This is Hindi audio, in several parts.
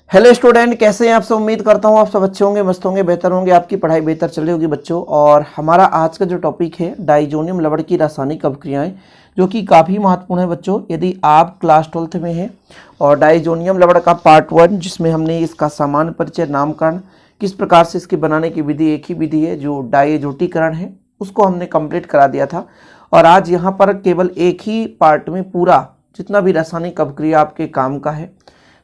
हेलो स्टूडेंट, कैसे हैं आप सब। उम्मीद करता हूँ आप सब अच्छे होंगे, मस्त होंगे, बेहतर होंगे, आपकी पढ़ाई बेहतर चल रही होगी बच्चों। और हमारा आज का जो टॉपिक है डाइजोनियम लवण की रासायनिक अभिक्रियाएं, जो कि काफ़ी महत्वपूर्ण है बच्चों। यदि आप क्लास 12th में हैं और डाइजोनियम लवण का पार्ट 1, जिसमें हमने इसका सामान्य परिचय, नामकरण, किस प्रकार से इसके बनाने की विधि, एक ही विधि है जो डाइएजोटीकरण है, उसको हमने कंप्लीट करा दिया था। और आज यहाँ पर केवल एक ही पार्ट में पूरा जितना भी रासायनिक अभिक्रिया आपके काम का है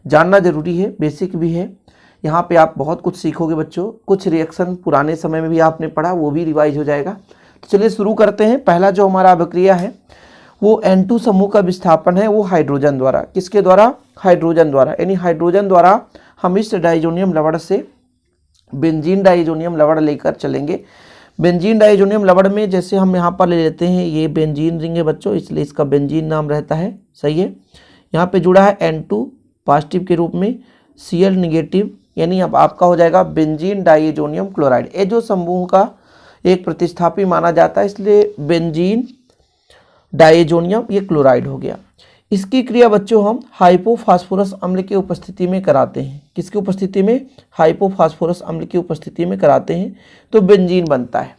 जानना जरूरी है, बेसिक भी है। यहाँ पे आप बहुत कुछ सीखोगे बच्चों। कुछ रिएक्शन पुराने समय में भी आपने पढ़ा, वो भी रिवाइज हो जाएगा। तो चलिए शुरू करते हैं। पहला जो हमारा अभिक्रिया है वो N2 समूह का विस्थापन है, वो हाइड्रोजन द्वारा। किसके द्वारा? हाइड्रोजन द्वारा। यानी हाइड्रोजन द्वारा हम इस डाइजोनियम लवण से बेंजीन डाइजोनियम लवण लेकर चलेंगे। बेंजीन डाइजोनियम लवण में जैसे हम यहाँ पर ले लेते हैं, ये बेंजीन रिंग है बच्चों, इसलिए इसका बेंजीन नाम रहता है। सही है। यहाँ पे जुड़ा है N2 पॉजिटिव के रूप में, Cl निगेटिव, यानी अब आपका हो जाएगा बेंजीन डाइजोनियम क्लोराइड। ये जो समूह का एक प्रतिस्थापी माना जाता है, इसलिए बेंजीन डाइजोनियम ये क्लोराइड हो गया। इसकी क्रिया बच्चों हम हाइपोफॉस्फोरस अम्ल की उपस्थिति में कराते हैं। किसकी उपस्थिति में? हाइपोफॉस्फोरस अम्ल की उपस्थिति में कराते हैं तो बेंजीन बनता है।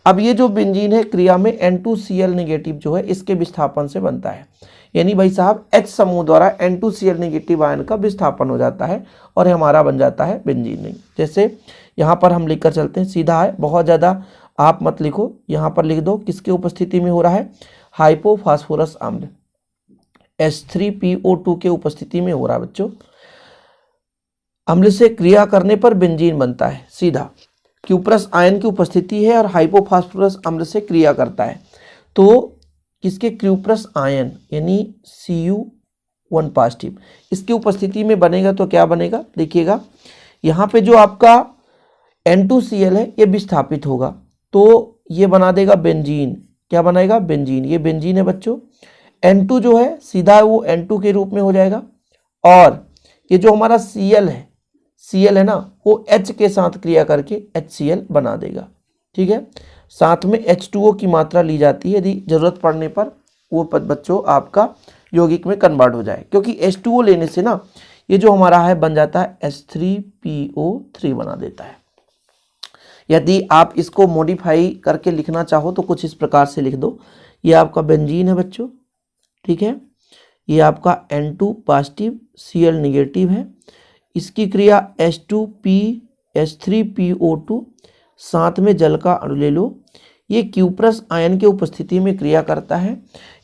अब ये जो बेंजीन है क्रिया में N2Cl निगेटिव जो है इसके विस्थापन से बनता है। यानी भाई साहब H समूह द्वारा N2Cl निगेटिव आयन का विस्थापन हो जाता है और हमारा बन जाता है बेंजीन रिंग। जैसे यहाँ पर हम लिखकर चलते हैं, सीधा है, बहुत ज़्यादा आप मत लिखो, यहाँ पर लिख दो किसकी उपस्थिति में हो रहा है? हाइपोफॉस्फोरस अम्ल H3PO2 के उपस्थिति में हो रहा है बच्चों। अम्ल से क्रिया करने पर बेंजीन बनता है, सीधा। क्यूप्रस आयन की उपस्थिति है और हाइपोफॉस्फोरस अम्ल से क्रिया करता है, तो किसके? क्यूप्रस आयन यानी Cu1 पॉजिटिव, इसकी उपस्थिति में बनेगा तो क्या बनेगा? देखिएगा यहाँ पे जो आपका N2Cl है ये विस्थापित होगा तो ये बना देगा बेंजीन। क्या बनाएगा? बेंजीन। ये बेंजीन है बच्चों। N2 जो है सीधा वो N2 के रूप में हो जाएगा और ये जो हमारा Cl है ना, वो H के साथ क्रिया करके HCl बना देगा। ठीक है। साथ में H2O की मात्रा ली जाती है, यदि जरूरत पड़ने पर वो बच्चों आपका यौगिक में कन्वर्ट हो जाए, क्योंकि H2O लेने से ना ये जो हमारा है बन जाता है H3PO3 बना देता है। यदि आप इसको मॉडिफाई करके लिखना चाहो तो कुछ इस प्रकार से लिख दो, ये आपका बेंजीन है बच्चों। ठीक है। ये आपका N2 पॉजिटिव Cl निगेटिव है, इसकी क्रिया H3PO2, साथ में जल का अणु ले लो, ये क्यूप्रस आयन के उपस्थिति में क्रिया करता है।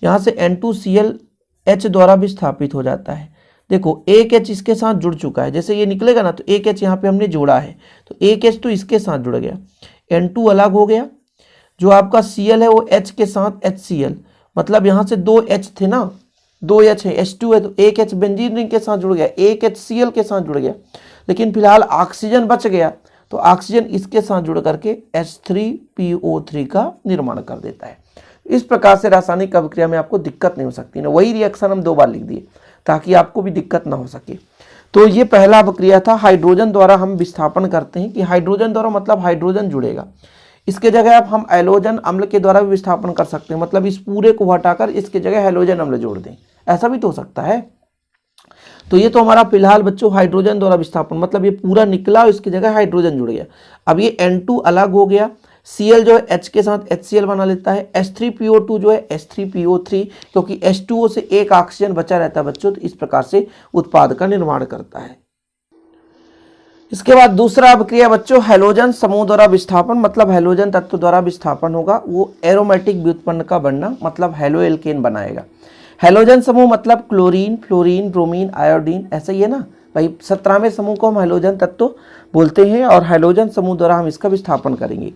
यहाँ से N2Cl H द्वारा विस्थापित हो जाता है। देखो एक H इसके साथ जुड़ चुका है, जैसे ये निकलेगा ना तो एक H यहाँ पे हमने जोड़ा है, तो एक H तो इसके साथ जुड़ गया, N2 अलग हो गया। जो आपका Cl है वो H के साथ HCl, मतलब यहाँ से दो H थे ना, दो H है, H2 है, तो एक H बेंजीन रिंग के साथ जुड़ गया, एक H Cl के साथ जुड़ गया। लेकिन फिलहाल ऑक्सीजन बच गया तो ऑक्सीजन इसके साथ जुड़ करके H3PO3 का निर्माण कर देता है। इस प्रकार से रासायनिक अभिक्रिया में आपको दिक्कत नहीं हो सकती ना। वही रिएक्शन हम 2 बार लिख दिए ताकि आपको भी दिक्कत ना हो सके। तो ये पहला अभिक्रिया था, हाइड्रोजन द्वारा हम विस्थापन करते हैं। कि हाइड्रोजन द्वारा मतलब हाइड्रोजन जुड़ेगा, इसके जगह आप हम हैलोजन अम्ल के द्वारा भी विस्थापन कर सकते हैं, मतलब इस पूरे को हटाकर इसके जगह हैलोजन अम्ल जोड़ दें, ऐसा भी तो हो सकता है। तो ये तो हमारा फिलहाल बच्चों हाइड्रोजन द्वारा विस्थापन, मतलब ये पूरा निकला और इसकी जगह हाइड्रोजन जुड़ गया। अब ये N2 अलग हो गया, Cl जो है H के साथ HCl बना लेता है, H3PO2 जो है H3PO3, क्योंकि H2O से एक ऑक्सीजन बचा रहता है बच्चों, तो इस प्रकार से उत्पाद का निर्माण करता है। इसके बाद दूसरा अभिक्रिया बच्चों हैलोजन समूह द्वारा विस्थापन, मतलब हैलोजन तत्व द्वारा विस्थापन होगा। वो एरोमेटिक व्युत्पन्न का बनना, मतलब हैलो एल्केन बनाएगा। हैलोजन समूह मतलब क्लोरीन, फ्लोरीन, ब्रोमीन, आयोडीन, ऐसा ही है ना भाई। 17वें समूह को हम हैलोजन तत्व बोलते हैं और हैलोजन समूह द्वारा हम इसका विस्थापन करेंगे।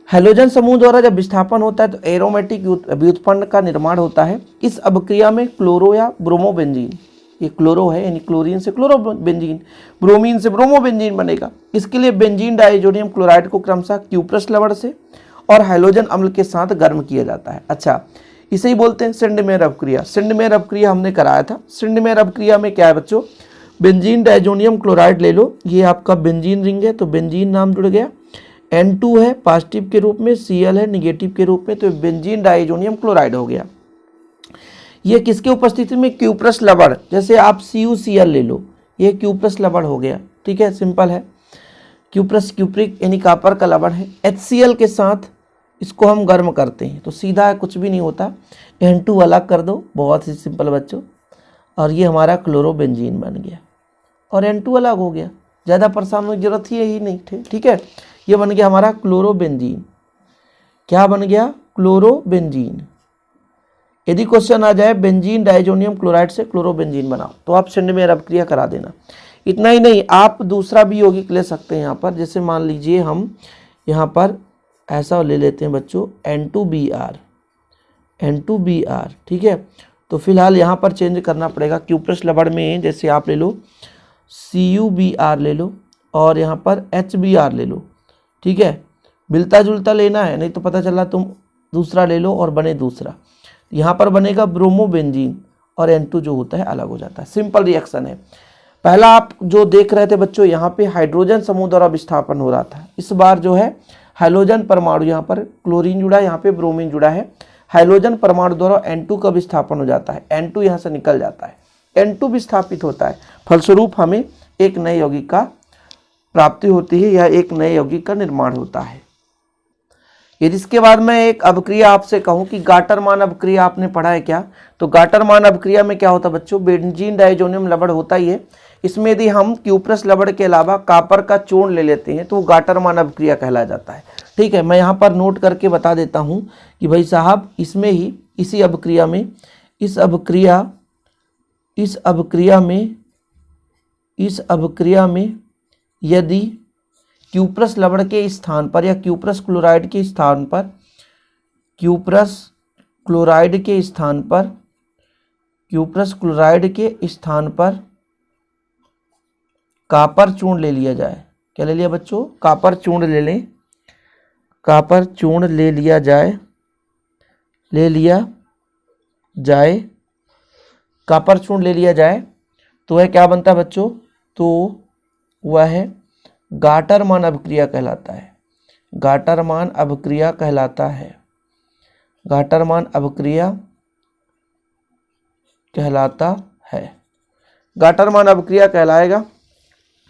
हैलोजन समूह द्वारा जब विस्थापन होता है तो एरोमेटिक व्युत्पन्न का निर्माण होता है। इस अभिक्रिया में क्लोरो या ब्रोमोबेंजीन, ये क्लोरो है यानी क्लोरीन से क्लोरोबेंजीन, ब्रोमीन से ब्रोमोबेंजीन बनेगा। इसके लिए बेंजीन डाइजोनियम क्लोराइड को क्रमशः क्यूप्रस लवण से और हैलोजन अम्ल के साथ गर्म किया जाता है। अच्छा, इसे ही बोलते हैं सिंडमेयर अभिक्रिया। सिंडमेयर अभिक्रिया हमने कराया था। सिंडमेयर अभिक्रिया में क्या है बच्चों? बेंजीन डाइजोनियम क्लोराइड ले लो, ये आपका बेंजीन रिंग है तो बेंजीन नाम जुड़ गया। N2 है पॉजिटिव के रूप में, Cl है निगेटिव के रूप में, तो बेंजीन डाइजोनियम क्लोराइड हो गया। ये किसके उपस्थिति में? क्यूप्रस लवण, जैसे आप CuCl ले लो, ये क्यूप्रस लवण हो गया, ठीक है, सिंपल है। क्यूप्रस क्यूप्रिक यानी कॉपर का लवण है। HCl के साथ इसको हम गर्म करते हैं तो सीधा कुछ भी नहीं होता, N2 अलग कर दो, बहुत ही सिंपल बच्चों, और ये हमारा क्लोरोबेंजीन बन गया और N2 अलग हो गया, ज़्यादा परेशान होने की जरूरत ही नहीं, ठीक है। ये बन गया हमारा क्लोरोबेंजीन। क्या बन गया? क्लोरोबेंजीन। यदि क्वेश्चन आ जाए बेंजीन डाइजोनियम क्लोराइड से क्लोरोबेंजीन बनाओ तो आप शून्य में अपक्रिया करा देना। इतना ही नहीं, आप दूसरा भी यौगिक ले सकते हैं यहाँ पर। जैसे मान लीजिए हम यहाँ पर ऐसा ले लेते हैं बच्चों N2Br, ठीक है। तो फिलहाल यहाँ पर चेंज करना पड़ेगा। क्यूप्रस लवण में जैसे आप ले लो CuBr ले लो और यहाँ पर HBr ले लो, ठीक है। मिलता जुलता लेना है, नहीं तो पता चला तुम दूसरा ले लो और बने दूसरा। यहाँ पर बनेगा ब्रोमोबेंजीन और N2 जो होता है अलग हो जाता है। सिंपल रिएक्शन है। पहला आप जो देख रहे थे बच्चों, यहाँ पे हाइड्रोजन समूह द्वारा विस्थापन हो रहा था। इस बार जो है हाइड्रोजन परमाणु, यहाँ पर क्लोरीन जुड़ा है, यहाँ पे ब्रोमीन जुड़ा है। हाइड्रोजन परमाणु द्वारा N2 का विस्थापन हो जाता है, N2 यहाँ से निकल जाता है, N2 विस्थापित होता है। फलस्वरूप हमें एक नए यौगिक का प्राप्ति होती है या एक नए यौगिक का निर्माण होता है। यदि इसके बाद मैं एक अभिक्रिया आपसे कहूं कि गाटरमान अभिक्रिया आपने पढ़ा है क्या? तो गाटरमान अभिक्रिया में क्या होता है बच्चों? बेंजीन डाइजोनियम लवण होता ही है। इसमें यदि हम क्यूप्रस लवण के अलावा कॉपर का चूर्ण ले लेते हैं तो वो गाटरमान अभिक्रिया कहलाया जाता है, ठीक है। मैं यहाँ पर नोट करके बता देता हूँ कि भाई साहब इसमें ही इसी अभिक्रिया में इस अभिक्रिया में यदि क्यूप्रस लवण के स्थान पर या क्यूप्रस क्लोराइड के स्थान पर कॉपर चूर्ण ले लिया जाए। क्या ले लिया बच्चों? कॉपर चूर्ण ले लें, कॉपर चूर्ण ले लिया जाए, कॉपर चूर्ण ले लिया जाए तो वह क्या बनता है बच्चों? तो वह है गाटरमान अभिक्रिया कहलाता है। गाटरमान अभिक्रिया कहलाता है, गाटरमान अभिक्रिया कहलाता है, गाटरमान अभिक्रिया कहलाएगा।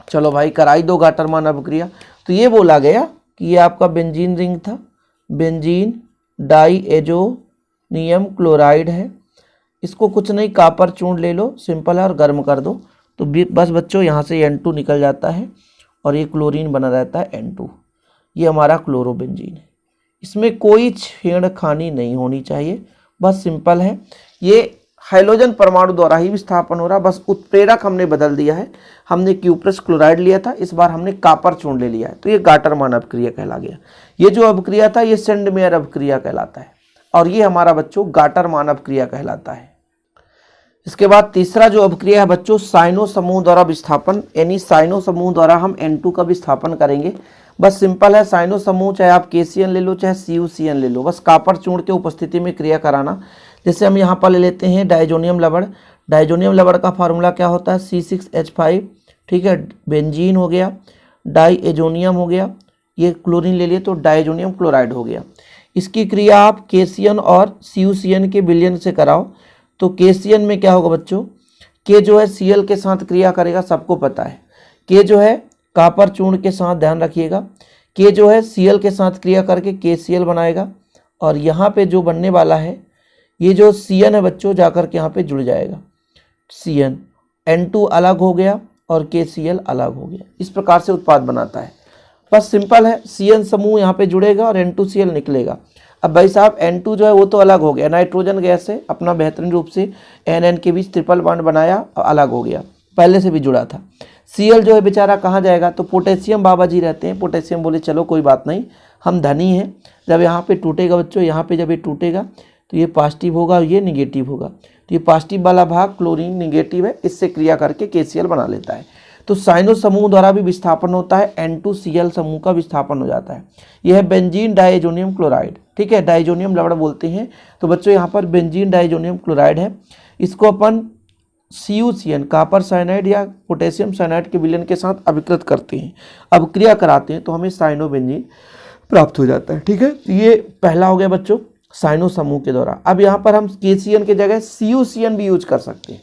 चलो भाई कराई दो गाटरमान अभिक्रिया। तो ये बोला गया कि ये आपका बेंजीन रिंग था, बेंजीन डाइएजोनियम क्लोराइड है। इसको कुछ नहीं, कॉपर चूर्ण ले लो, सिंपल है, और गर्म कर दो तो बस बच्चों यहाँ से N2 निकल जाता है और ये क्लोरीन बना रहता है N2। ये हमारा क्लोरोबेंजीन है। इसमें कोई छेड़खानी नहीं होनी चाहिए, बस सिंपल है। ये हाइड्रोजन परमाणु द्वारा ही विस्थापन हो रहा, बस उत्प्रेरक हमने बदल दिया है। हमने क्यूप्रस क्लोराइड लिया था, इस बार हमने कॉपर चूर्ण ले लिया है, तो ये गाटरमान अभिक्रिया कहला गया। ये जो अभिक्रिया था ये सेंडमेयर अभिक्रिया कहलाता है और ये हमारा बच्चों गाटरमान अभिक्रिया कहलाता है। इसके बाद तीसरा जो अभिक्रिया है बच्चों साइनो समूह द्वारा विस्थापन, यानी साइनो समूह द्वारा हम N2 का विस्थापन करेंगे। बस सिंपल है, साइनो समूह चाहे आप KCN ले लो चाहे CuCN ले लो, बस कॉपर चूर्ण के उपस्थिति में क्रिया कराना। जैसे हम यहाँ पर ले लेते हैं डाइजोनियम लवण। डाइजोनियम लवण का फार्मूला क्या होता है? C6H5, ठीक है। बेंजीन हो गया, डाइएजोनियम हो गया, ये क्लोरीन ले लिए तो डाइजोनियम क्लोराइड हो गया। इसकी क्रिया आप KCN और CuCN के विलयन से कराओ तो KCN में क्या होगा बच्चों? K जो है Cl के साथ क्रिया करेगा, सबको पता है। K जो है कॉपर चूर्ण के साथ, ध्यान रखिएगा, K जो है Cl के साथ क्रिया करके KCl बनाएगा और यहाँ पे जो बनने वाला है ये जो CN है बच्चों जाकर के यहाँ पे जुड़ जाएगा, CN, N2 अलग हो गया और KCl अलग हो गया। इस प्रकार से उत्पाद बनाता है। बस सिंपल है, CN समूह यहाँ पे जुड़ेगा और N2Cl निकलेगा। अब भाई साहब N2 जो है वो तो अलग हो गया, नाइट्रोजन गैस से अपना बेहतरीन रूप से NN के बीच ट्रिपल बॉन्ड बनाया और अलग हो गया, पहले से भी जुड़ा था। Cl जो है बेचारा कहाँ जाएगा? तो पोटेशियम बाबा जी रहते हैं, पोटेशियम बोले चलो कोई बात नहीं, हम धनी हैं। जब यहाँ पे टूटेगा बच्चों, यहाँ पे जब ये टूटेगा तो ये पॉजिटिव होगा और ये निगेटिव होगा, तो ये पॉजिटिव वाला भाग क्लोरीन निगेटिव है, इससे क्रिया करके KCl बना लेता है। तो साइनो समूह द्वारा भी विस्थापन होता है, N2Cl समूह का विस्थापन हो जाता है। यह है बेंजीन डाइएजोनियम क्लोराइड, ठीक है, डाइजोनियम लवण बोलते हैं। तो बच्चों यहाँ पर बेंजीन डाइजोनियम क्लोराइड है, इसको अपन CuCN कॉपर साइनाइड या पोटेशियम साइनाइड के विलयन के साथ अभिकृत करते हैं, अभिक्रिया कराते हैं तो हमें साइनोबेंजीन प्राप्त हो जाता है, ठीक है। ये पहला हो गया बच्चों साइनो समूह के द्वारा। अब यहाँ पर हम KCN की जगह CuCN भी यूज कर सकते हैं।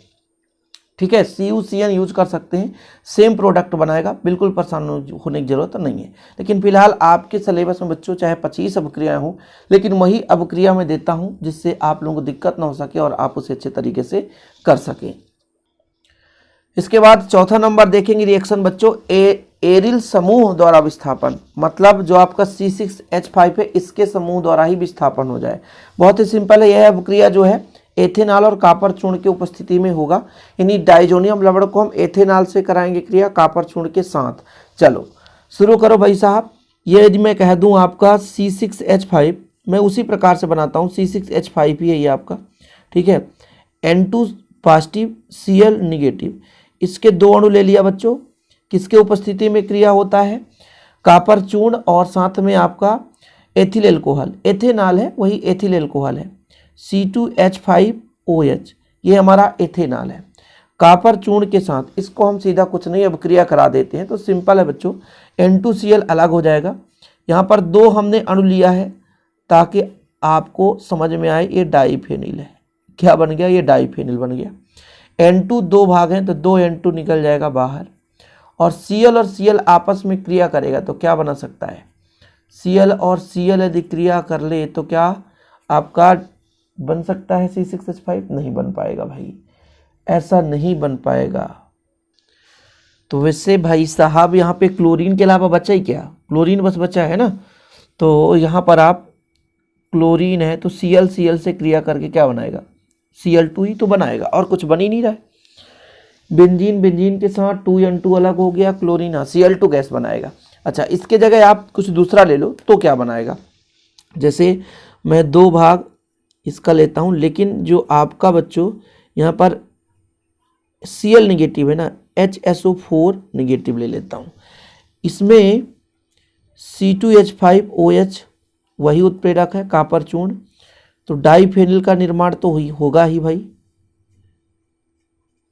ठीक है, CuCN यूज कर सकते हैं, सेम प्रोडक्ट बनाएगा, बिल्कुल परेशान होने की जरूरत नहीं है। लेकिन फिलहाल आपके सिलेबस में बच्चों चाहे 25 अपक्रियाएं हो, लेकिन वही अपक्रिया मैं देता हूं जिससे आप लोगों को दिक्कत ना हो सके और आप उसे अच्छे तरीके से कर सकें। इसके बाद चौथा नंबर देखेंगे रिएक्शन बच्चों, एरिल समूह द्वारा विस्थापन, मतलब जो आपका C6H5 है इसके समूह द्वारा ही विस्थापन हो जाए। बहुत ही सिंपल है, यह अपक्रिया जो है एथेनॉल और कापर चूर्ण की उपस्थिति में होगा, यानी डाइजोनियम लवण को हम एथेनॉल से कराएंगे क्रिया कापर चूर्ण के साथ। चलो शुरू करो भाई साहब। ये यदि मैं कह दूं आपका C6H5, मैं उसी प्रकार से बनाता हूं, C6H5 ही है ये आपका, ठीक है, N2 पॉजिटिव Cl निगेटिव, इसके 2 अणु ले लिया बच्चों, किसके उपस्थिति में क्रिया होता है, कापर चूर्ण और साथ में आपका एथिल एल्कोहल, एथेनॉल है वही एथिल एल्कोहल है, C2H5OH, ये हमारा एथेनॉल है कापर चूर्ण के साथ। इसको हम सीधा कुछ नहीं अपक्रिया करा देते हैं, तो सिंपल है बच्चों, N2Cl अलग हो जाएगा। यहाँ पर 2 हमने अणु लिया है ताकि आपको समझ में आए, ये डाइफेनिल है, क्या बन गया, ये डाइफेनिल बन गया। N2 2 भाग हैं तो 2 N2 निकल जाएगा बाहर, और Cl और Cl आपस में क्रिया करेगा तो क्या बना सकता है, Cl और Cl यदि क्रिया कर ले तो क्या आपका बन सकता है C6H5? नहीं बन पाएगा भाई, ऐसा नहीं बन पाएगा। तो वैसे भाई साहब यहाँ पे क्लोरीन के अलावा बचा ही क्या, क्लोरीन बस बचा है ना, तो यहाँ पर आप क्लोरीन है तो Cl से क्रिया करके क्या बनाएगा, Cl2 ही तो बनाएगा, और कुछ बन ही नहीं रहा है। बेंजीन के साथ 2N2 अलग हो गया, क्लोरीन हाँ Cl2 गैस बनाएगा। अच्छा, इसके जगह आप कुछ दूसरा ले लो तो क्या बनाएगा, जैसे मैं 2 भाग इसका लेता हूं, लेकिन जो आपका बच्चों यहाँ पर Cl निगेटिव है ना, HSO4 निगेटिव ले लेता हूं, इसमें C2H5OH वही उत्प्रेरक है कापर चूर्ण, तो डाइफेनिल का निर्माण तो होगा ही भाई,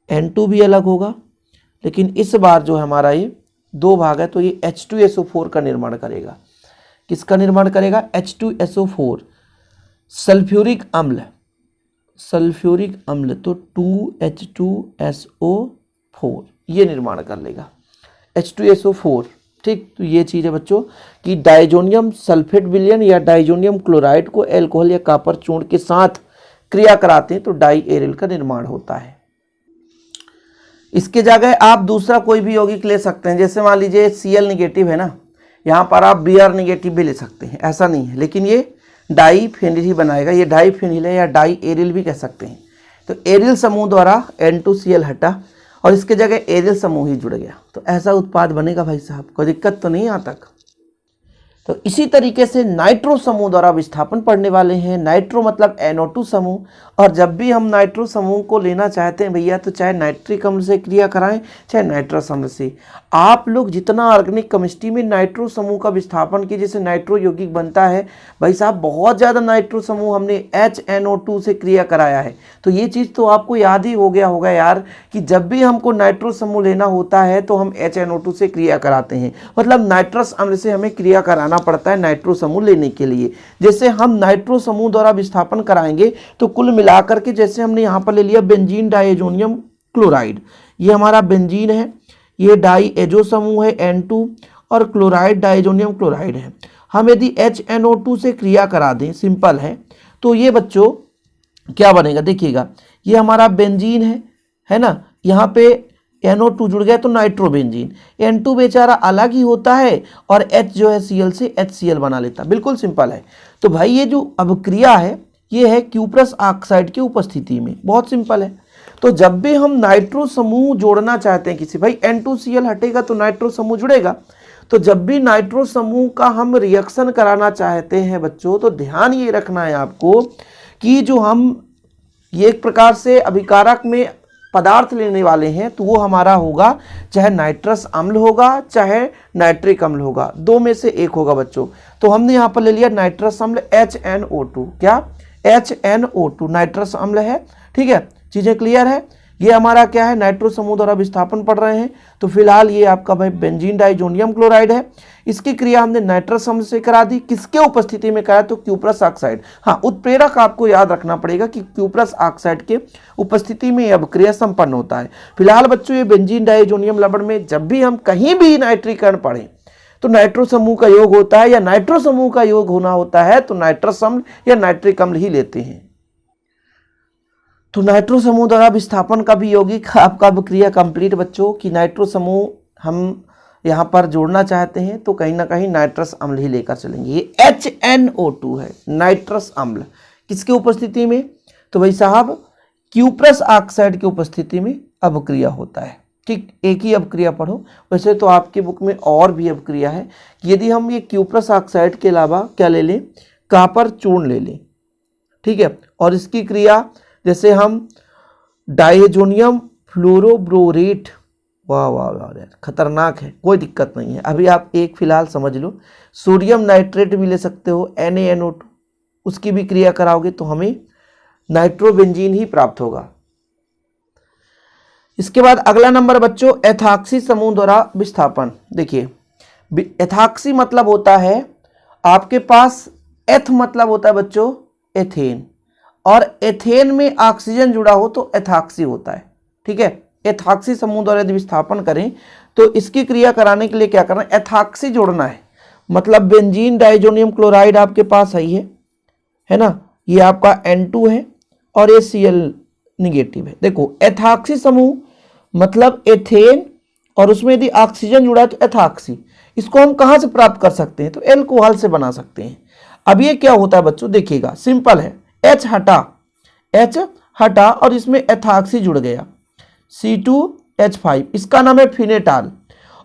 N2 भी अलग होगा, लेकिन इस बार जो हमारा ये 2 भाग है तो ये H2SO4 का निर्माण करेगा। किसका निर्माण करेगा, H2SO4, सल्फ्यूरिक अम्ल, तो 2H2SO4 ये निर्माण कर लेगा, H2SO4। ठीक, तो ये चीज़ है बच्चों कि डाइजोनियम सल्फेट विलयन या डाइजोनियम क्लोराइड को एल्कोहल या कापर चूर्ण के साथ क्रिया कराते हैं तो डाई एरिल का निर्माण होता है। इसके जगह आप दूसरा कोई भी यौगिक ले सकते हैं, जैसे मान लीजिए Cl निगेटिव है ना, यहाँ पर आप Br निगेटिव भी ले सकते हैं, ऐसा नहीं है, लेकिन ये डाइफेनिल ही बनाएगा, ये डाइफेनिल है या डाई एरिल भी कह सकते हैं। तो एरिल समूह द्वारा N2Cl हटा और इसके जगह एरिल समूह ही जुड़ गया, तो ऐसा उत्पाद बनेगा भाई साहब, कोई दिक्कत तो नहीं यहाँ तक। तो इसी तरीके से नाइट्रो समूह द्वारा विस्थापन पढ़ने वाले हैं। नाइट्रो मतलब NO2 समूह, और जब भी हम नाइट्रो समूह को लेना चाहते हैं भैया, तो चाहे नाइट्रिक अम्ल से क्रिया कराएं चाहे नाइट्रस अम्ल से, आप लोग जितना ऑर्गेनिक केमिस्ट्री में नाइट्रो समूह का विस्थापन की जैसे नाइट्रो यौगिक बनता है भाई साहब, बहुत ज़्यादा नाइट्रो समूह हमने HNO2 से क्रिया कराया है। तो ये चीज़ तो आपको याद ही हो गया होगा यार कि जब भी हमको नाइट्रो समूह लेना होता है तो हम HNO2 से क्रिया कराते हैं, मतलब नाइट्रस अम्ल से हमें क्रिया कराना पड़ता है नाइट्रो समूह लेने के लिए। जैसे हम नाइट्रो समूह द्वारा विस्थापन कराएंगे तो कुल मिलाकर के, जैसे हमने यहाँ पर ले लिया बेंजीन डाइजोनियम क्लोराइड, ये हमारा बेंजीन है, ये डाई एजो समूह है N2, और क्लोराइड डाइजोनियम क्लोराइड है। हम यदि HNO2 से क्रिया करा दें, सिंपल है, तो ये बच्चों क्या बनेगा देखिएगा, ये हमारा बेंजीन है ना, यहाँ पे NO2 जुड़ गया तो नाइट्रोबेंजीन, N2 बेचारा अलग ही होता है और H जो है Cl से HCl बना लेता, बिल्कुल सिंपल है। तो भाई ये जो अभिक्रिया है ये है क्यूप्रस ऑक्साइड की उपस्थिति में, बहुत सिंपल है। तो जब भी हम नाइट्रो समूह जोड़ना चाहते हैं किसी, भाई N2Cl हटेगा तो नाइट्रो समूह जुड़ेगा, तो जब भी नाइट्रो समूह का हम रिएक्शन कराना चाहते हैं बच्चों, तो ध्यान ये रखना है आपको कि जो हम ये एक प्रकार से अभिकारक में पदार्थ लेने वाले हैं तो वो हमारा होगा चाहे नाइट्रस अम्ल होगा चाहे नाइट्रिक अम्ल होगा, 2 में से एक होगा बच्चों। तो हमने यहाँ पर ले लिया नाइट्रस अम्ल HNO2, क्या HNO2 नाइट्रस अम्ल है, ठीक है, चीज़ें क्लियर है। ये हमारा क्या है, नाइट्रो समूह द्वारा विस्थापन पढ़ रहे हैं। तो फिलहाल ये आपका भाई बेंजीन डाइजोनियम क्लोराइड है। इसकी क्रिया हमने नाइट्रस अम्ल से करा दी। किसके उपस्थिति में करा, तो क्यूप्रस ऑक्साइड। हाँ, उत्प्रेरक आपको याद रखना पड़ेगा कि क्यूप्रस ऑक्साइड के उपस्थिति में अभिक्रिया संपन्न होता है। फिलहाल बच्चों ये बेंजीन डाइजोनियम लवण में जब भी हम कहीं भी नाइट्रीकरण पढ़ें तो नाइट्रो समूह का योग होता है या नाइट्रो समूह का योग होना होता है तो नाइट्रस अम्ल या नाइट्रिक अम्ल ही लेते हैं। तो नाइट्रो समूह द्वारा विस्थापन का भी यौगिक आपका अभिक्रिया कंप्लीट बच्चों की नाइट्रो समूह हम यहाँ पर जोड़ना चाहते हैं तो कहीं ना कहीं नाइट्रस अम्ल ही लेकर चलेंगे। ये HNO2 है, नाइट्रस अम्ल। किसके उपस्थिति में, तो भाई साहब क्यूप्रस ऑक्साइड की उपस्थिति में अभिक्रिया होता है। ठीक, एक ही अभिक्रिया पढ़ो। वैसे तो आपके बुक में और भी अभिक्रिया है कि यदि हम ये क्यूप्रस ऑक्साइड के अलावा क्या ले लें, कॉपर चूर्ण ले लें, ठीक है, और इसकी क्रिया जैसे हम डाइजोनियम फ्लोरोब्रोरेट, वाह वाह वाह यार खतरनाक है, कोई दिक्कत नहीं है। अभी आप एक फिलहाल समझ लो, सोडियम नाइट्रेट भी ले सकते हो NaNO2, उसकी भी क्रिया कराओगे तो हमें नाइट्रोबेंजीन ही प्राप्त होगा। इसके बाद अगला नंबर बच्चों एथॉक्सी समूह द्वारा विस्थापन। देखिए एथॉक्सी मतलब होता है आपके पास, एथ मतलब होता है बच्चों एथेन, और एथेन में ऑक्सीजन जुड़ा हो तो एथॉक्सी होता है। ठीक है, एथॉक्सी समूह द्वारा यदि विस्थापन करें तो इसकी क्रिया कराने के लिए क्या करना है, एथॉक्सी जोड़ना है। मतलब बेंजीन डाइजोनियम क्लोराइड आपके पास है ना, ये आपका N2 है और ये Cl निगेटिव है। देखो एथॉक्सी समूह मतलब एथेन और उसमें यदि ऑक्सीजन जुड़ा है तो एथॉक्सी। इसको हम कहां से प्राप्त कर सकते हैं, तो एल्कोहल से बना सकते हैं। अब ये क्या होता है बच्चों, देखिएगा सिंपल है, H हटा और इसमें एथॉक्सी जुड़ गया C2H5, इसका नाम है फिनेटाल।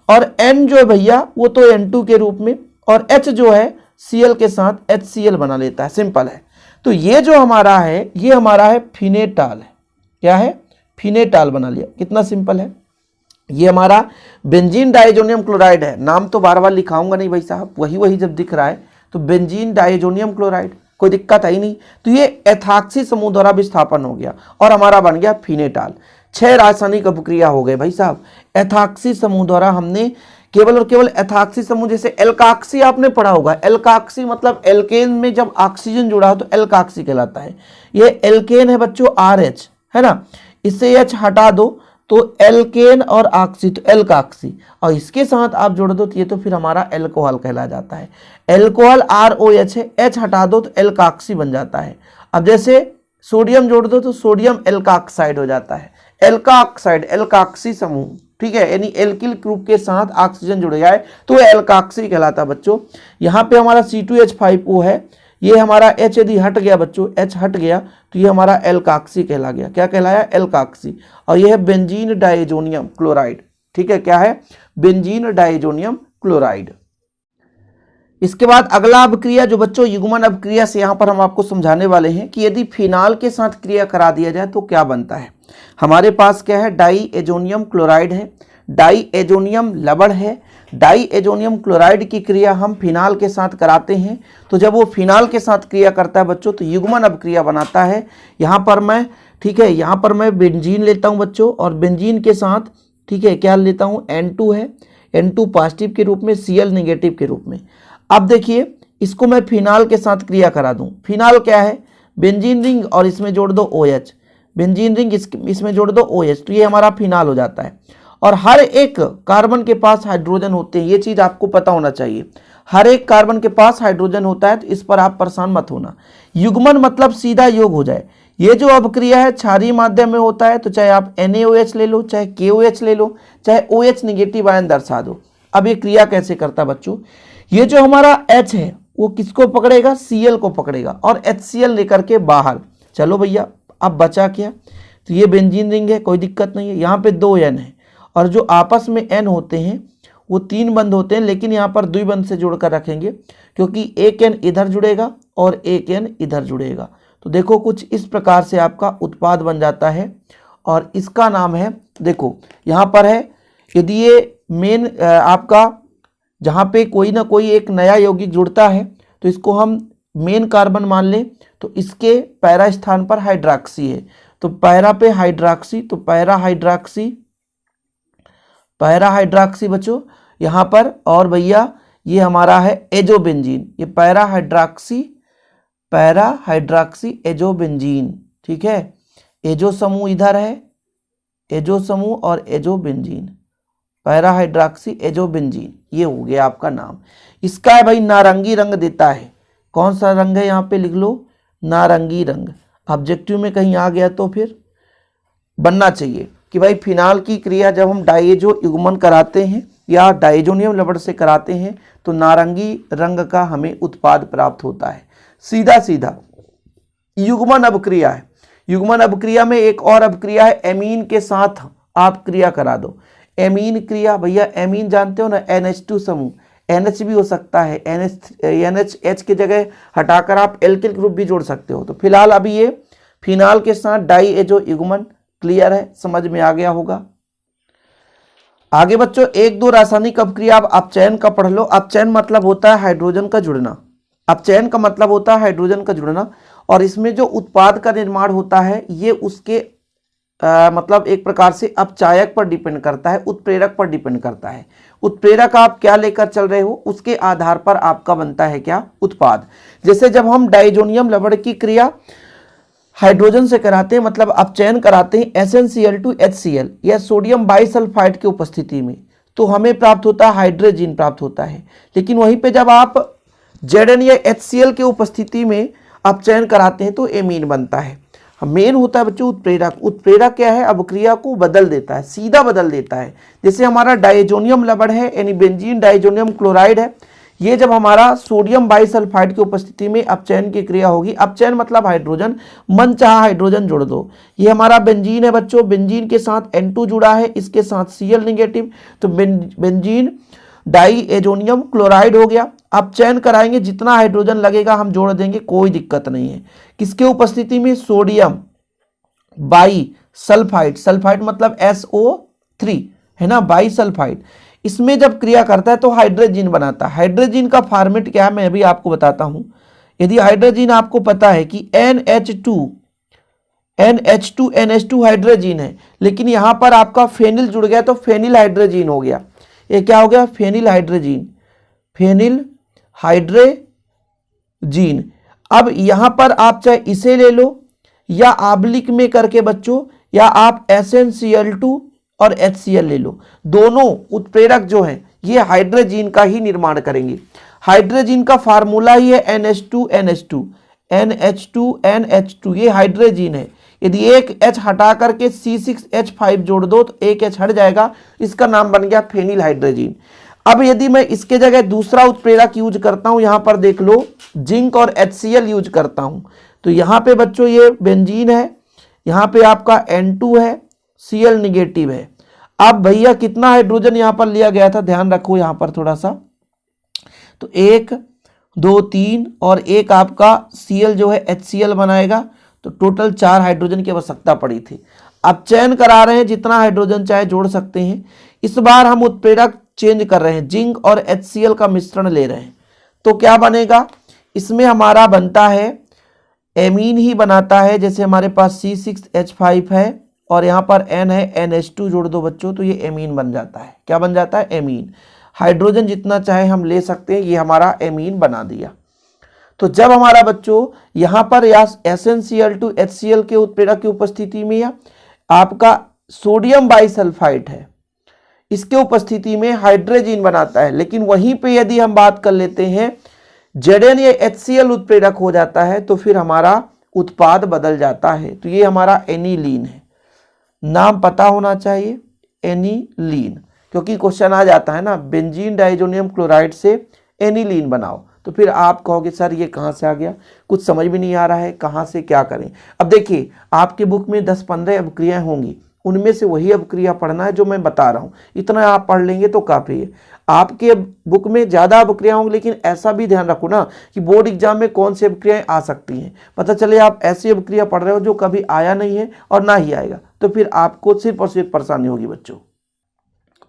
और N जो है भैया वो तो N2 के रूप में, और H जो है Cl के साथ HCl बना लेता है। सिंपल है। तो ये जो हमारा है ये हमारा है फिनेटाल है। क्या है, फिनेटाल बना लिया। कितना सिंपल है। ये हमारा बेंजीन डाइजोनियम क्लोराइड है। नाम तो बार बार लिखाऊंगा नहीं भाई साहब, वही जब दिख रहा है तो बेंजीन डाइजोनियम क्लोराइड, कोई दिक्कत है ही नहीं। तो ये एथॉक्सी समूह द्वारा विस्थापन हो गया और हमारा बन गया फिनेटाल। 6 रासायनिक अभिक्रिया हो गए भाई साहब एथॉक्सी समूह द्वारा। हमने केवल और केवल एथॉक्सी समूह, जैसे एल्काक्सी आपने पढ़ा होगा, एल्काक्सी मतलब एल्केन में जब ऑक्सीजन जुड़ा हो तो एल्काक्सी कहलाता है। ये एल्केन है बच्चों RH, है ना, इससे H हटा दो तो एल्केन और ऑक्सी तो एल्काक्सी, और इसके साथ आप जोड़ दो तो ये तो फिर हमारा एल्कोहल कहला जाता है। एल्कोहल ROH है, H हटा दो तो एल्काक्सी बन जाता है। अब जैसे सोडियम जोड़ दो तो सोडियम एल्काक्साइड हो जाता है। एल्काक्साइड एल्काक्सी समूह, ठीक है, यानी एल्किल ग्रुप के साथ ऑक्सीजन जुड़ जाए तो एल्काक्सी कहलाता है बच्चों। यहाँ पे हमारा C2H5O है, ये हमारा H यदि हट गया बच्चों, H हट गया तो ये हमारा एल्काक्सी कहला गया। क्या कहलाया, एल्काक्सी। और ये है बेंजीन डाइजोनियम क्लोराइड। ठीक है, क्या है, बेंजीन डाइजोनियम क्लोराइड। इसके बाद अगला अभिक्रिया जो बच्चों युग्मन अभिक्रिया से यहाँ पर हम आपको समझाने वाले हैं कि यदि फिनाल के साथ क्रिया करा दिया जाए तो क्या बनता है। हमारे पास क्या है, डाई एजोनियम क्लोराइड है, डाई एजोनियम लवण है। डाई एजोनियम क्लोराइड की क्रिया हम फिनाल के साथ कराते हैं तो जब वो फिनाल के साथ क्रिया करता है बच्चों तो युग्मन अभिक्रिया बनाता है। यहाँ पर मैं, ठीक है, यहाँ पर मैं बेंजीन लेता हूँ बच्चों, और बेंजीन के साथ, ठीक है, क्या लेता हूँ, N2 है, N2 पॉजिटिव के रूप में, Cl नेगेटिव के रूप में। अब देखिए इसको मैं फिनाल के साथ क्रिया करा दूं। फिनाल क्या है, बेंजीन रिंग और इसमें जोड़ दो OH, बेंजीन रिंग इसमें जोड़ दो OH, तो ये हमारा फिनाल हो जाता है। और हर एक कार्बन के पास हाइड्रोजन होते हैं, ये चीज आपको पता होना चाहिए। हर एक कार्बन के पास हाइड्रोजन होता है, तो इस पर आप परेशान मत होना। युग्मन मतलब सीधा योग हो जाए। ये जो अभिक्रिया है क्षारीय माध्यम में होता है, तो चाहे आप NaOH ले लो, चाहे KOH ले लो, चाहे OH निगेटिव आयन दर्शा दो। अब ये क्रिया कैसे करता है बच्चों, ये जो हमारा H है वो किसको पकड़ेगा, Cl को पकड़ेगा और HCl लेकर के बाहर। चलो भैया अब बचा क्या, तो ये बेंजीन रिंग है, कोई दिक्कत नहीं है। यहाँ पे 2 N है और जो आपस में N होते हैं वो 3 बंध होते हैं, लेकिन यहाँ पर द्विबंध से जोड़कर रखेंगे क्योंकि एक N इधर जुड़ेगा और एक N इधर जुड़ेगा। तो देखो कुछ इस प्रकार से आपका उत्पाद बन जाता है और इसका नाम है, देखो यहाँ पर है, यदि ये मेन आपका जहाँ पे कोई ना कोई एक नया यौगिक जुड़ता है तो इसको हम मेन कार्बन मान लें, तो इसके पैरा स्थान पर हाइड्रॉक्सी है, तो तो पैरा पे हाइड्रॉक्सी, तो पैरा हाइड्रॉक्सी बच्चों यहाँ पर। और भैया ये हमारा है एजोबेंजीन, ये पैरा हाइड्रॉक्सी एजोबेंजीन, ठीक है। एजो समूह इधर है, एजो समूह और एजोबेंजीन, पैरा हाइड्रॉक्सी एजोबेंजीन, ये हो गया आपका नाम। इसका है भाई नारंगी रंग देता है। कौन सा रंग है यहाँ पे लिख लो, नारंगी रंग। ऑब्जेक्टिव में कहीं आ गया तो फिर बनना चाहिए कि भाई फिनाल की क्रिया जब हम डाइएजो युग्मन कराते हैं या डाइजोनियम लवण से कराते हैं तो नारंगी रंग का हमें उत्पाद प्राप्त होता है। सीधा सीधा युग्मन अभिक्रिया है। युग्मन अभिक्रिया में एक और अभिक्रिया है, एमीन के साथ आप क्रिया करा दो। एमीन क्रिया, भैया एमीन जानते हो ना, NH2 समूह, NH भी हो सकता है, NH की जगह हटाकर आप एल्किल ग्रुप भी जोड़ सकते हो। तो फिलहाल अभी ये फिनाल के साथ डाइएजो युग्मन, क्लियर है, समझ में आ गया होगा। आगे बच्चों एक दो रासायनिक अभिक्रिया आप चयन का पढ़ लो। अपचयन मतलब होता है हाइड्रोजन का जुड़ना, अपचयन का मतलब होता है हाइड्रोजन का जुड़ना, और इसमें जो उत्पाद का निर्माण होता है ये उसके मतलब एक प्रकार से अपचायक पर डिपेंड करता है, उत्प्रेरक पर डिपेंड करता है। उत्प्रेरक आप क्या लेकर चल रहे हो उसके आधार पर आपका बनता है क्या, उत्पाद। जैसे जब हम डाइजोनियम लवण की क्रिया हाइड्रोजन से कराते हैं, मतलब अपचयन कराते हैं SnCl2HCl या सोडियम बाइसल्फाइड की उपस्थिति में, तो हमें प्राप्त होता है हाइड्रोजन प्राप्त होता है। लेकिन वहीं पे जब आप Zn या HCl की उपस्थिति में अपचयन कराते हैं तो एमीन बनता है। मेन होता है बच्चों उत्प्रेरक। उत्प्रेरक क्या है, अभिक्रिया को बदल देता है, सीधा बदल देता है। जैसे हमारा डाइजोनियम लवण है यानी बेंजीन डाइजोनियम क्लोराइड है, ये जब हमारा सोडियम बाइसल्फाइड की उपस्थिति में अपचयन की क्रिया होगी, अपचयन मतलब हाइड्रोजन, मन चाहा हाइड्रोजन जोड़ दो। ये हमारा बेंजीन है बच्चों, बेंजीन के साथ N2 जुड़ा है, इसके साथ Cl निगेटिव, तो बेंजीन डाइएजोनियम क्लोराइड हो गया। अपचयन कराएंगे, जितना हाइड्रोजन लगेगा हम जोड़ देंगे, कोई दिक्कत नहीं है। किसके उपस्थिति में, सोडियम बाइसल्फाइड, सल्फाइड मतलब SO3 है ना, बाइसल्फाइड। इसमें जब क्रिया करता है तो हाइड्रोजन बनाता है। हाइड्रोजन का फॉर्मेट क्या है मैं अभी आपको बताता हूं। यदि हाइड्रोजन आपको पता है कि NH2NH2 हाइड्रोजन है, लेकिन यहां पर आपका फेनिल जुड़ गया तो फेनिल हाइड्रोजन हो गया। ये क्या हो गया, फेनिल हाइड्रोजन, फेनिल हाइड्रोजन। अब यहां पर आप चाहे इसे ले लो या आबलिक में करके बच्चों, या आप SnCl2 और HCl ले लो। दोनों उत्प्रेरक जो हैं ये हाइड्रोजन का ही निर्माण करेंगे। हाइड्रोजन का फार्मूला ही है NH2NH2, NH2NH2, ये हाइड्रोजन है। यदि एक H हटा करके C6H5 जोड़ दो तो एक H हट जाएगा, इसका नाम बन गया फेनिल हाइड्रोजन। अब यदि मैं इसके जगह दूसरा उत्प्रेरक यूज करता हूं, यहां पर देख लो जिंक और HCl यूज करता हूं, तो यहां पे बच्चों ये बेंजीन है, यहां पे आपका N2 है, Cl निगेटिव है। अब भैया कितना हाइड्रोजन यहां पर लिया गया था, ध्यान रखो यहां पर थोड़ा सा, तो 1 2 3 और एक आपका Cl जो है HCl बनाएगा, तो टोटल 4 हाइड्रोजन की आवश्यकता पड़ी थी। अब चयन करा रहे हैं, जितना हाइड्रोजन चाहे जोड़ सकते हैं। इस बार हम उत्प्रेरक चेंज कर रहे हैं, जिंक और HCl का मिश्रण ले रहे हैं, तो क्या बनेगा, इसमें हमारा बनता है एमीन ही बनाता है। जैसे हमारे पास C6H5 है और यहाँ पर N है, NH2 जोड़ दो बच्चों, तो ये एमीन बन जाता है। क्या बन जाता है, एमीन। हाइड्रोजन जितना चाहे हम ले सकते हैं, ये हमारा एमीन बना दिया। तो जब हमारा बच्चों यहाँ पर या SnCl2 HCl के उत्प्रेरक की उपस्थिति में या आपका सोडियम बाइसल्फाइड है, इसके उपस्थिति में हाइड्रोजन बनाता है। लेकिन वहीं पे यदि हम बात कर लेते हैं Zn या HCl उत्प्रेरक हो जाता है, तो फिर हमारा उत्पाद बदल जाता है। तो ये हमारा एनिलीन है, नाम पता होना चाहिए, एनिलीन, क्योंकि क्वेश्चन आ जाता है ना, बेंजीन डाइजोनियम क्लोराइड से एनिलीन बनाओ, तो फिर आप कहोगे सर ये कहाँ से आ गया, कुछ समझ भी नहीं आ रहा है, कहाँ से क्या करें। अब देखिए आपके बुक में 10-15 अभिक्रियाएं होंगी, उनमें से वही अभिक्रिया पढ़ना है जो मैं बता रहा हूँ। इतना आप पढ़ लेंगे तो काफ़ी है। आपके बुक में ज़्यादा अभिक्रिया होंगी, लेकिन ऐसा भी ध्यान रखो ना कि बोर्ड एग्जाम में कौन सी अभिक्रियाएं आ सकती हैं। पता चले आप ऐसी अभिक्रिया पढ़ रहे हो जो कभी आया नहीं है और ना ही आएगा, तो फिर आपको सिर्फ और सिर्फ परेशानी होगी बच्चों।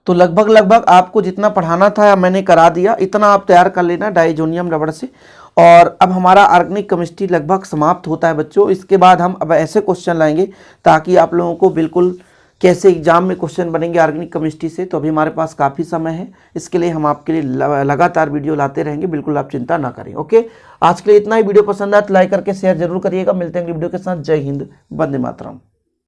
तो लगभग आपको जितना पढ़ाना था मैंने करा दिया, इतना आप तैयार कर लेना डाइजोनियम रबड़ से। और अब हमारा ऑर्गेनिक केमिस्ट्री लगभग समाप्त होता है बच्चों। इसके बाद हम अब ऐसे क्वेश्चन लाएंगे ताकि आप लोगों को बिल्कुल कैसे एग्जाम में क्वेश्चन बनेंगे ऑर्गेनिक केमिस्ट्री से। तो अभी हमारे पास काफ़ी समय है, इसके लिए हम आपके लिए लगातार वीडियो लाते रहेंगे, बिल्कुल आप चिंता ना करें। ओके, आज के लिए इतना ही। वीडियो पसंद आए तो लाइक करके शेयर जरूर करिएगा। मिलते हैं अगली वीडियो के साथ। जय हिंद, वंदे मातरम।